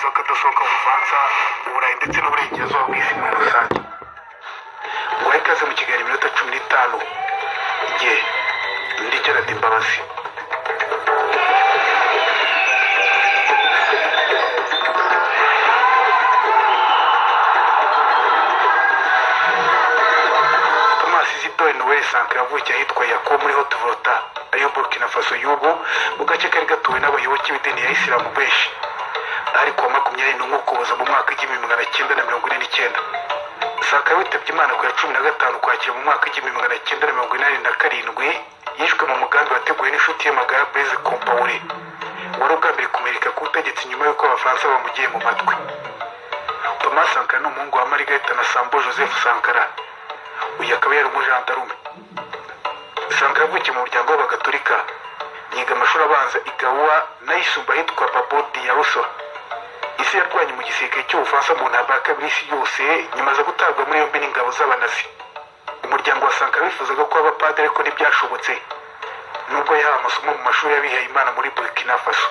kwifuza kadasohoka mu Bufaransa, Uburayi ndetse n'uburengerazuba bw'isi muri rusange. Guha ikaze mu kiganiro iminota 15. Jye ndi Gerard Mbabazi. Noel Sankara yavukiye ahitwa Yako muri Haute-Volta ariyo Burkina Faso y'ubu, mu gace kari gatuwe n'abayoboke b'idini ya Isilamu benshi. Ari kuwa 21 Ukuboza mu mwaka w'1949. Sankara witabye Imana ku ya 15 Ukwakira mu mwaka w'1987 yishwe mu mugambi wateguwe n'inshuti ye magara Blaise Compaoré, wari ugambiriye kumurika ku butegetsi nyuma y'uko Abafaransa bamugiye mu matwi. Thomas Sankara ni umuhungu wa Margarita na Sambo Joseph Sankara. Uyu akaba yari umujandarume. Sankara yavukiye mu muryango w'Abagatolika, yiga amashuri abanza i Gaoua n'ayisumbuye ahitwa Babo Diarousso. Isi yarwanye mu gisirikare cy'Ubufaransa mu ntambara ya kabiri y'isi yose, nyuma zo gutabwa muri yombi n'ingabo z'Abanazi. Umuryango wa Sankara wifuzaga ko aba padiri, ariko ntibyashobotse nubwo yahawe amasomo mu mashuri y'abihaye Imana muri Burkina Faso.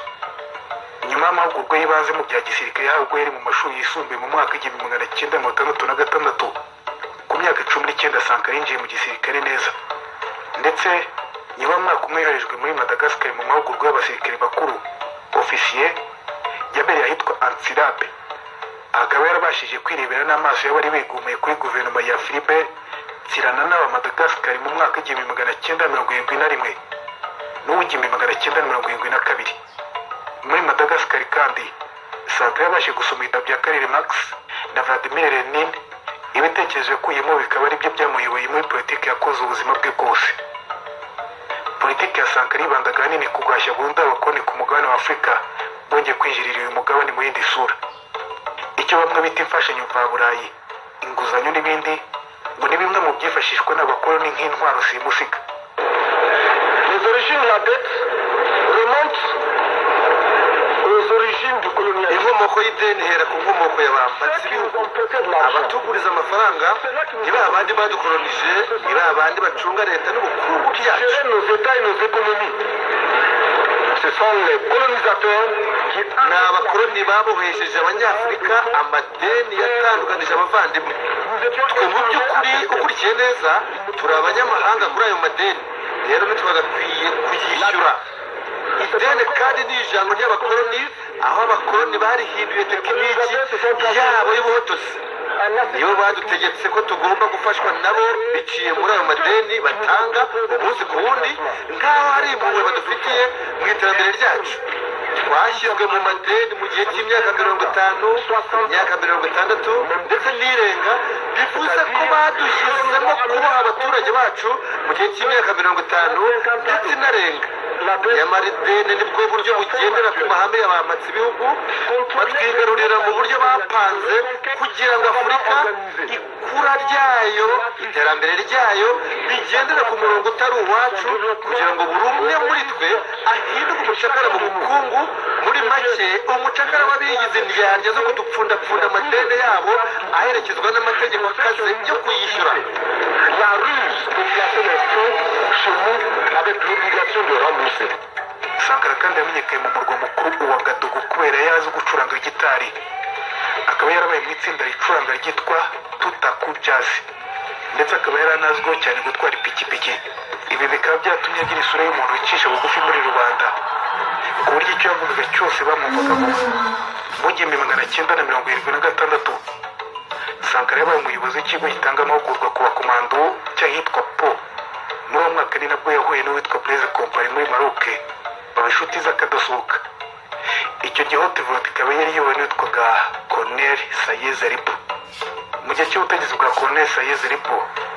Nyuma y'amahugurwa y'ibanze mu bya gisirikare yahawe ubwo yari mu mashuri yisumbuye mu mwaka w'1966. Ku myaka 19 Sankara yinjiye mu gisirikare neza, ndetse nyuma y'umwaka umwe yoherejwe muri Madagascar mu mahugurwa y'abasirikare bakuru ofisiye yabereye ahitwa Antsilabe. Akaba yarabashije kwirebera n'amaso y'abari begumuye kuri guverinoma ya Philibert Tsiranana wa Madagascar mu mwaka w'1971 n'uw'1972. Muri Madagascar kandi Sankara yabashije gusoma ibitabo bya Karl Marx na Vladimir Lenin. Ibitekerezo yakuyemo bikaba ari byo byamuyoboye muri politiki yakoze ubuzima bwe bwose. Politiki ya Sankara yibandaga ahanini ku guhashya burundu abakoloni ku mugabane wa Afurika bongeye kwinjirira uyu mugabane mu yindi sura. Icyo bamwe bita imfashanyo mvaburayi, inguzanyo n'ibindi, ngo ni bimwe mu byifashishwa n'abakoloni nk'intwaro simusiga. Les origines de la dette remontent aux origines du colonialisme. Inkomoko y'ideni ihera ku nkomoko y'abambatsi b'ibihugu. Abatuguriza amafaranga niba abandi badukolonije, niba abandi bacunga leta n'ubukungu byacu. Nos états et nos économies. Ce sont les colonisateurs qui ni abakoloni babohesheje abanyafurika amadeni yatandukanije abavandimwe. Twe mu by'ukuri ukurikiye neza turi abanyamahanga kuri ayo madeni, rero ntitwagakwiye kuyishyura. Ideni kandi ni ijambo ry'abakoloni, aho abakoloni barihinduye tekiniki yabo y'ubuhotozi. Nibo badutegetse ko tugomba gufashwa nabo biciye muri ayo madeni batanga umunsi ku wundi, nk'aho hari impuhwe badufitiye mu iterambere ryacu. Twashyizwe mu madeni mu gihe cy'imyaka 50, imyaka 60 ndetse n'irenga, bivuze ko badushyizemo kubaha abaturage bacu mu gihe cy'imyaka 50 ndetse inarenga. Nyamara ideni nibwo buryo bugendera ku mahame y'abamatsi ibihugu, batwigarurira mu buryo bapanze kugira ngo Afurika ikura ryayo, iterambere ryayo bigendera ku murongo utari uwacu, kugira ngo buri umwe muri twe ahinduke umucakara mu bukungu. Muri make umucakara w'abigize indyarya zo kudupfundapfunda amadeni yabo aherekezwa n'amategeko akaze yo kuyishyura. La ruse de placer les fonds chez nous avec l'obligation de rembourser. Sankara kandi yamenyekaye mu murwa mukuru wa Gadugu kubera yazi gucuranga gitari. Akaba yarabaye mu itsinda ricuranga ryitwa Tutaku Jazz, ndetse akaba yaranazwiho cyane gutwara ipikipiki. Ibi bikaba byatumye agira isura y'umuntu wicisha bugufi muri rubanda, ku buryo icyo yavugaga cyose bamwumvagamo. Mu 1976 Sankara yabaye umuyobozi w'ikigo gitanga amahugurwa ku bakomando cy'ahitwa Po. Muri uwo mwaka ni nabwo yahuye n'uwitwa Blaise Compaoré muri Maroc, baba inshuti z'akadasohoka. Icyo gihe Haute-Volta ikaba yari iyobowe n'uwitwaga Colonel Sayez Aripo. Mu gihe cy'ubutegetsi bwa Colonel Sayez Aripo,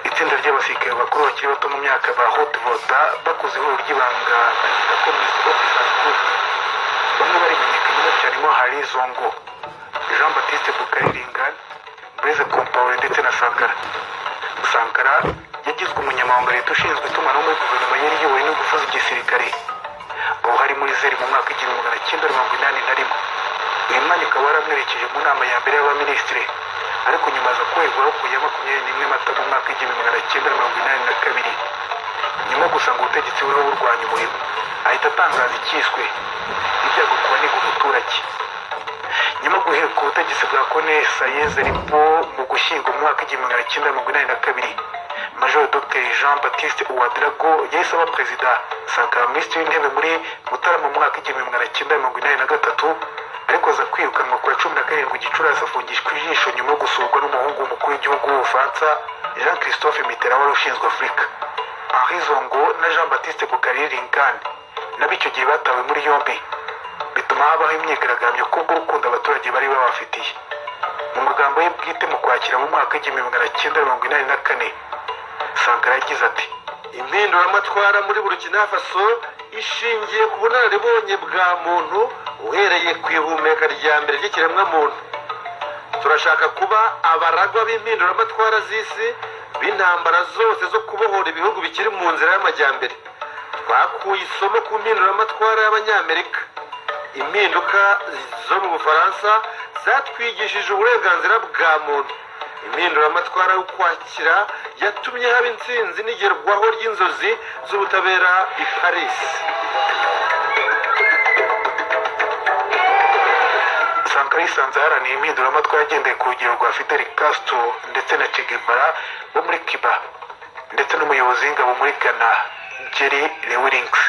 itsinda ry'abasirikare bakuru bakiri bato mu myaka ba Haute-Volta bakoze ihuriro ry'ibanga ryitwa Communist Officers Group. Bamwe barimenyekanye cyane mo Hari Zongo, Jean Baptiste Bukari Lingane, Blaise Compaoré ndetse na Sankara. Sankara yagizwe umunyamabanga leta ushinzwe itumanaho muri guverinoma yari iyobowe n'ingufu z'igisirikare, aho hari muri Zeri mu mwaka w'1981. Uyu mwanya ukaba waramwerekeje mu nama ya mbere y'abaminisitiri, ariko nyuma aza kweguraho ku ya 21 Mata mu mwaka w'1982. Nyuma gusanga ubutegetsi buriho burwanya umurimo, ahita atangaza icyiswe ibyago ku baniga umuturage. Nyuma guhera ku butegetsi bwa Kone Sayeze Ripo mu gushyingo mu mwaka w'igihumbi magana cyenda mirongo inani na kabiri, Major Dr Jean Baptiste Ouedraogo yahise aba perezida, Sankara minisitiri w'intebe muri Mutarama mu mwaka w'igihumbi magana cyenda mirongo inani na gatatu, ariko aza kwirukanwa ku ya 17 Gicurasi afungishwa ijisho nyuma yo gusurwa n'umuhungu w'umukuru w'igihugu w'Ubufaransa Jean Christophe Mitterrand wari ushinzwe Afurika. Henri Zongo na Jean Baptiste Bokari Lingane nabo icyo gihe batawe muri yombi, bituma habaho imyigaragambyo kubw'urukundo abaturage bari babafitiye. Mu magambo ye bwite mu kwakira mu mwaka w'igihumbi magana cyenda mirongo inani na kane, Sankara yagize ati: impinduramatwara muri Burkina Faso ishingiye ku bunararibonye bwa muntu uhereye ku ihumeka rya mbere ry'ikiremwamuntu. Turashaka kuba abaragwa b'impinduramatwara z'isi b'intambara zose zo kubohora ibihugu bikiri mu nzira y'amajyambere. Twakuye isomo ku mpinduramatwara y'Abanyamerika. Impinduka zo mu Bufaransa zatwigishije uburenganzira bwa muntu. Impinduramatwara y'Ukwakira yatumye haba intsinzi n'igerwaho ry'inzozi z'ubutabera i Paris. Sankara yisanze aharaniye impinduramatwara agendeye ku rugero rwa Fidel Castro ndetse na Che Guevara bo muri Cuba, ndetse n'umuyobozi w'ingabo muri Ghana Jerry Rawlings.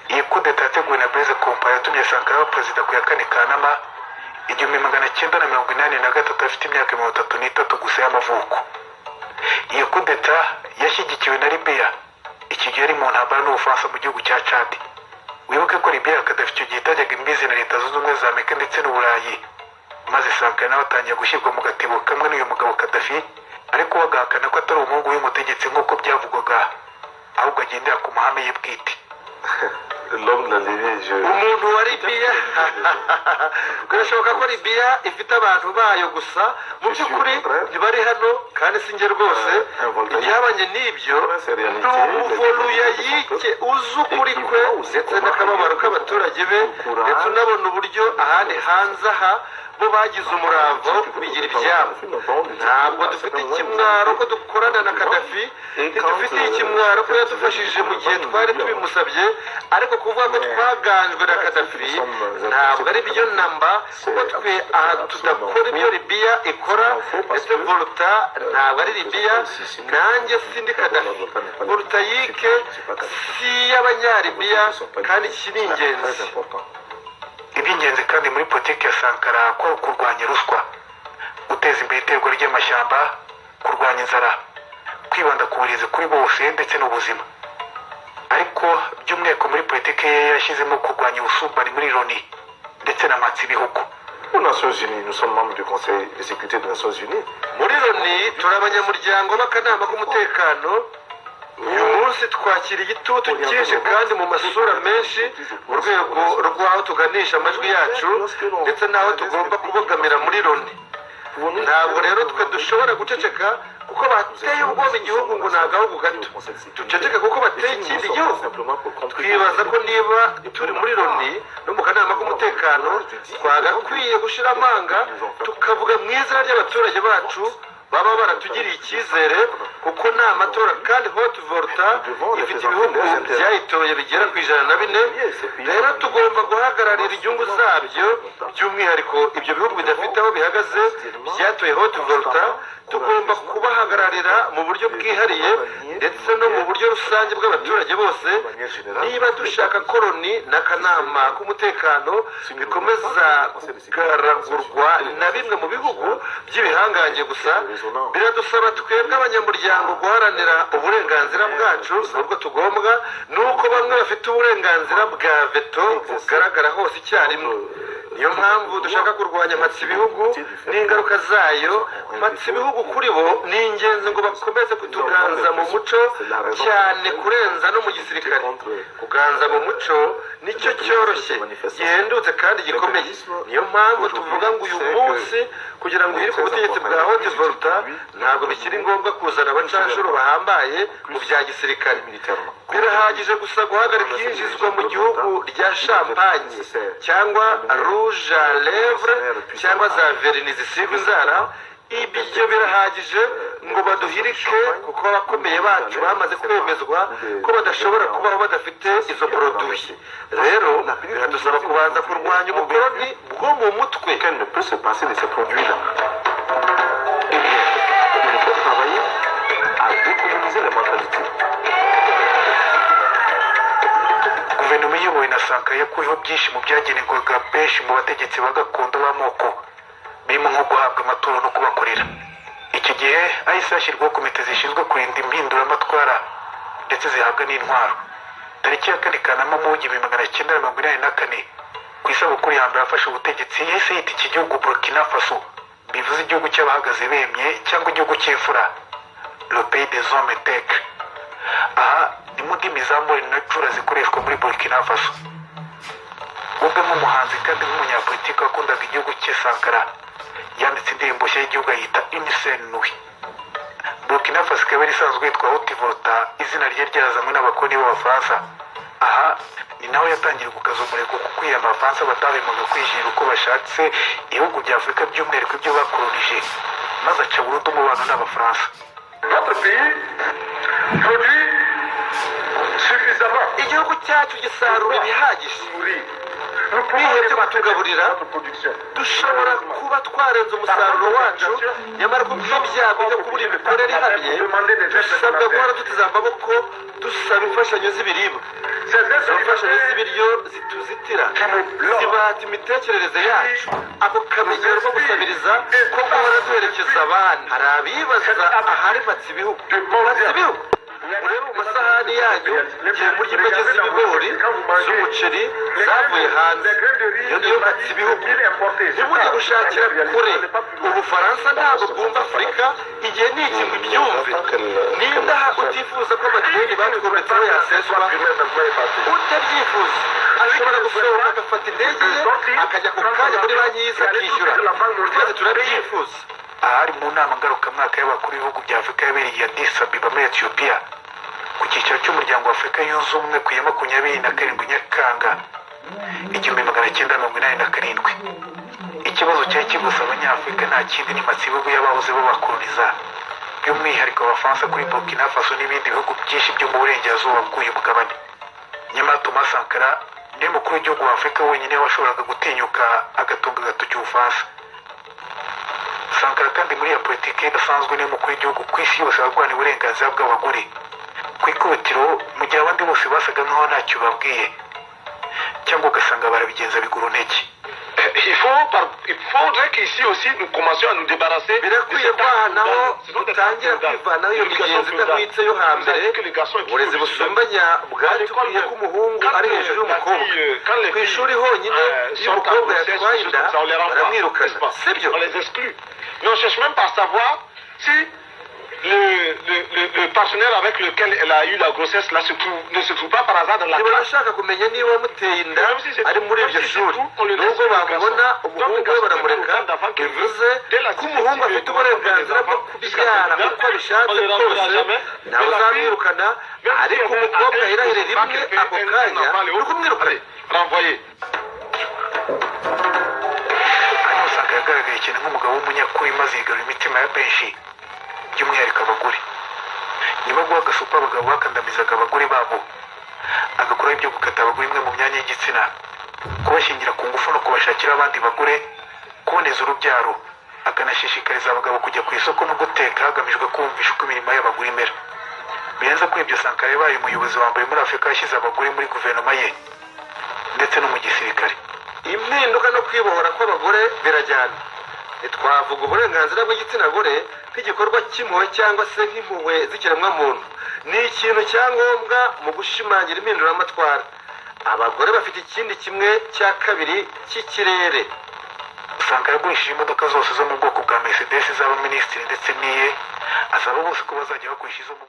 Iyi kudeta yateguwe na Blaise Compaoré yatumye Sankara aba perezida ku ya 4 Kanama igihumbi magana cyenda na mirongo inani na gatatu, afite imyaka 33 gusa y'amavuko. Iyi kudeta yashyigikiwe na Libya, iki gihe ari mu ntambara n'Ubufaransa mu gihugu cya Chad. Wibuke ko Libya Gaddafi icyo gihe itajyaga imbizi na Leta Zunze Ubumwe za Amerika ndetse n'Uburayi, maze Sankara nawe atangiye gushyirwa mu gatebo kamwe n'uyu mugabo Gaddafi, ariko bagahakana ko atari umuhungu w'umutegetsi nk'uko byavugwaga, ahubwo agendera ku mahame ye bwite. Umuntu wa Libya birashoboka ko Libya ifite abantu bayo gusa, mu by'ukuri ntibari hano kandi si njye rwose. Igihabanye n'ibyo ni umuvoluyayike uzi ukuri kwe ndetse n'akababaro k'abaturage be, ndetse unabona uburyo ahandi hanze aha bo bagize umurava wo kubigira ibyabo. Ntabwo dufite ikimwaro ko dukorana na Gaddafi, ntidufite ikimwaro ko yadufashije mu gihe twari tubimusabye, ariko kuvuga ko twaganjwe na Gaddafi ntabwo ari byo namba, kuko twe aha tudakora ibyo Libya ikora, ndetse Volta ntabwo ari Libya, nanjye sindi Gaddafi. Voltaïque si y'Abanyalibiya, kandi iki ni ingenzi. Iby'ingenzi kandi muri politiki ya Sankara ko kurwanya ruswa, guteza imbere iterwa ry'amashyamba, kurwanya inzara, kwibanda ku burezi kuri bose ndetse n'ubuzima. Ariko by'umwihariko muri politiki ye yashyizemo kurwanya ubusumbane muri Loni ndetse na matsi ibihugu. Aux Nations Unies, nous sommes membres du Conseil de sécurité des Nations Unies. Muri Loni turi abanyamuryango b'akanama k'umutekano. Uyu munsi twakira igitutu cyinshi kandi mu masura menshi mu rwego rw'aho tuganisha amajwi yacu ndetse n'aho tugomba kubogamira muri Loni. Ntabwo rero twe dushobora guceceka kuko bateye ubwoba igihugu ngo ni agahugu gato. Duceceke kuko bateye ikindi gihugu. Twibaza ko niba turi muri Loni no mu kanama k'umutekano twagakwiye gushyira amanga tukavuga mu izina ry'abaturage bacu baba baratugiriye icyizere, kuko ni amatora kandi Haute Volta ifite ibihugu byayitoye bigera ku 104. Rero tugomba guhagararira inyungu zabyo, by'umwihariko ibyo bihugu bidafite aho bihagaze byatoye Haute Volta. Tugomba kubahagararira mu buryo bwihariye ndetse no mu buryo rusange bw'abaturage bose, niba dushaka ko Loni n'akanama k'umutekano bikomeza kugaragurwa na bimwe mu bihugu by'ibihangange gusa. Biradusaba twebwe abanyamuryango guharanira uburenganzira bwacu n'ubwo tugombwa, nuko bamwe bafite uburenganzira bwa veto bugaragara hose icyarimwe. Niyo mpamvu dushaka kurwanya matsi ibihugu n'ingaruka zayo. Matsi ibihugu kuri bo ni ingenzi ngo bakomeze kutuganza mu muco cyane kurenza no mu gisirikare. Kuganza mu muco nicyo cyoroshye, gihendutse kandi gikomeye. Niyo mpamvu tuvuga ngo uyu munsi kugira ngo hirike ubutegetsi bwa Haute Volta ntabwo bikiri ngombwa kuzana abacanshuro bahambaye mu bya gisirikare. Birahagije gusa guhagarika iyinjizwa mu gihugu rya champagne cyangwa rouge à lèvres cyangwa za vernis zisigwa inzara. ibyo birahagije ngo baduhirike kuko abakomeye bacu bamaze kwemezwa ko badashobora kubaho badafite izo poroduwi. Rero biradusaba kubanza kurwanya ubukoroni bwo mu mutwe. Qu'elle ne peut se passer de ces produits-là. Eh bien, il faut travailler à décoloniser la mentalité. Guverinoma iyobowe na Sankara yakuyeho byinshi mu byagenerwaga benshi mu bategetsi ba gakondo b'amoko, birimo nko guhabwa amaturo no kubakorera. Iki gihe hahise hashyirwaho komite zishinzwe kurinda impinduramatwara ndetse zihabwa n'intwaro. Tariki ya 4 Kanama mu 1984, ku isabukuru ya mbere afashe ubutegetsi, yahise yita iki gihugu Burkina Faso, bivuze igihugu cy'abahagaze bemye cyangwa igihugu cy'imfura, le pays des hommes intègres. Aha ni mu ndimi za Mori na Jura zikoreshwa muri Burkina Faso. Ubwe nk'umuhanzi kandi nk'umunyapolitiki wakundaga igihugu cye, Sankara yanditse indirimbo nshya y'igihugu yita Unicen Nui. Burkina Faso ikaba yari isanzwe yitwa Haute Volta, izina rye ryarazanywe n'abakoloni b'Abafaransa. Aha ni naho yatangiye gukaza umurego ku kwira Abafaransa batahwemaga kwijira uko bashatse ibihugu bya Afurika by'umwihariko ibyo bakolonije, maze aca burundu umubano n'Abafaransa. Notre pays produit suffisamment. Igihugu cyacu gisarura ibihagije. Twihebye kutugaburira, dushobora kuba twarenze umusaruro wacu, nyamara ku bw'ibyago byo kubura imikorere ihamye, dusabwa guhora duteze amaboko dusaba imfashanyo z'ibiribwa. Izo mfashanyo z'ibiryo zituzitira, zibata imitekerereze yacu. Ako kamenyero ko gusabiriza ko guhora duherekeza abana. Hari abibaza ahari mpatse ibihugu. Murebe mu masahani yanyu igihe murya impeke z'ibigori z'umuceri zavuye hanze, iyo niyo mpatse ibihugu. Ntimujye gushakira kure. Ubufaransa ntabwo bwumva Afurika, igihe ni iki ngo ibyumve. Ninde aha utifuza ko amadeni batwometseho yaseswa? Utabyifuza ashobora gusohoka agafata indege ye akajya ku kanya muri banki y'isi akishyura. Twese turabyifuza. Ahari mu nama ngarukamwaka y'abakuru b'ibihugu bya Afurika yabereye Addis Ababa muri Ethiopia, ku cyicaro cy'umuryango wa Afurika yunze ubumwe ku ya 27 Nyakanga 1987. Ikibazo cyari kibuza Abanyafurika nta kindi ni matsibihugu y'abahoze babakoloniza, by'umwihariko Abafaransa kuri Burkina Faso n'ibindi bihugu byinshi byo mu burengerazuba bw'uyu mugabane. Nyamara Thomas Sankara ni mukuru w'igihugu wa Afurika wenyine washoboraga gutinyuka agatunga agatoki Ubufaransa. Sankara kandi muri ya politiki idasanzwe ni mukuru w'igihugu ku isi yose warwanya uburenganzira bw'abagore. Ku ikubitiro, mu gihe abandi bose basaga nk'aho ntacyo babwiye, cyangwa ugasanga barabigenza biguru ntege. Il faudrait qu'ici aussi nous commencions à nous débarrasser de cette dutangira kwivanaho iyo migenzo idahwitse yo hambere. Uburezi busumbanya bwatubwiye ko umuhungu ari hejuru y'umukobwa. Ku ishuri honyine iyo umukobwa yatwaye inda baramwirukana, sibyo? Mais on cherche même pas à savoir si le partenaire avec lequel elle a eu la grossesse là ne se trouve pas par hasard dans la classe. Barashaka kumenya niba wamuteye inda ari muri iryo shuri. Nubwo bamubona umuhungu we baramureka, bivuze ko umuhungu afite uburenganzira bwo kubyara uko abishatse kose, nawe uzamwirukana. Ariko umukobwa ahirahire rimwe ako kanya ni ukumwirukana. Renvoyé. Hano usanga yagaragaye cyane nk'umugabo w'umunyakuri maze yigarura imitima ya benshi, by'umwihariko abagore. Nyuma guha agasupa abagabo bakandamizaga abagore babo, agakora ibyo gukata abagore imwe mu myanya y'igitsina, kubashyingira ku ngufu no kubashakira abandi bagore, kuboneza urubyaro, akanashishikariza abagabo kujya ku isoko no guteka hagamijwe kumvisha uko imirimo y'abagore imera. Birenze kuri ibyo, Sankara yabaye umuyobozi wa mbere muri Afurika yashyize abagore muri guverinoma ye ndetse no mu gisirikare. Impinduka no kwibohora kw'abagore birajyana. Ntitwavuga uburenganzira bw'igitsina gore nk'igikorwa cy'impuhwe cyangwa se nk'impuhwe z'ikiremwamuntu. Ni ikintu cya ngombwa mu gushimangira impinduramatwara. Abagore bafite ikindi kimwe cya kabiri cy'ikirere. Sankara yagurishije imodoka zose zo mu bwoko bwa Mercedes z'abaminisitiri ndetse n'iye, asaba bose ko bazajya bagurisha izo mu